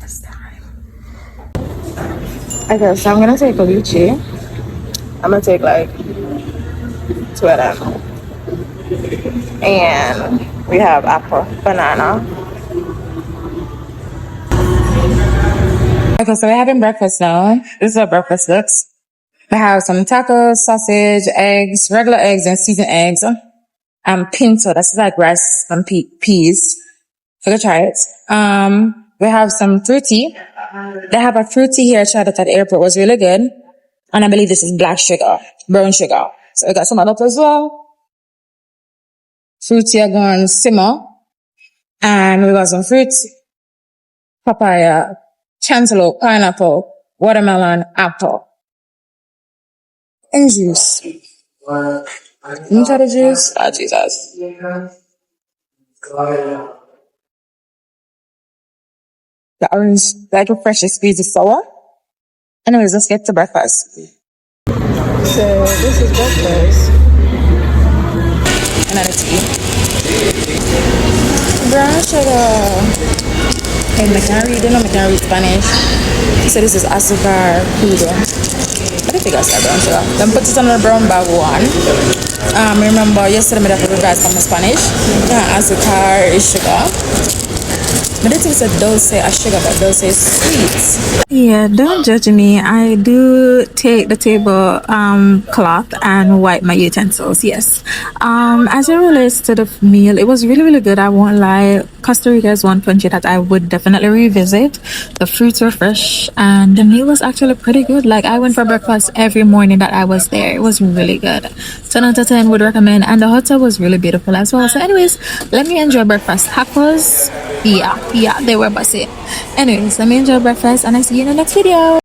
breakfast time. Okay, so I'm gonna take a lychee. I'm gonna take like two of them. And we have apple, banana. Okay, so we're having breakfast now. This is what breakfast looks. We have some tacos, sausage, eggs, regular eggs and seasoned eggs. Pinto, that's like rice and peas. So go try it. We have some fruity. They have a fruity here I tried it at the airport. It was really good. And I believe this is black sugar, brown sugar. So we got some of that as well. Fruity are going to simmer. And we got some fruit, papaya, cantaloupe, pineapple, watermelon, apple, and juice. You try the juice? Oh, Jesus. The orange, like refreshing squeeze is sour. Anyways, let's get to breakfast. So, this is breakfast. Another tea. Brown sugar. And I can't read Spanish. So this is azúcar crudo. I think I said brown sugar. Then put it on the brown bag one. Remember yesterday I had to revise from Spanish. Azúcar is sugar. But I think it's a dulce a sugar, but dulce is sweet. Yeah, don't judge me. I do take the table cloth and wipe my utensils, yes. As it relates to the meal, it was really, really good. I won't lie. Costa Rica is one country that I would definitely revisit. The fruits were fresh and the meal was actually pretty good. Like I went for breakfast every morning that I was there. It was really good. 10 out of 10 would recommend, and the hotel was really beautiful as well. So anyways, let me enjoy breakfast. Tacos, yeah, they were busy. Anyways, let me enjoy breakfast and I see you in the next video.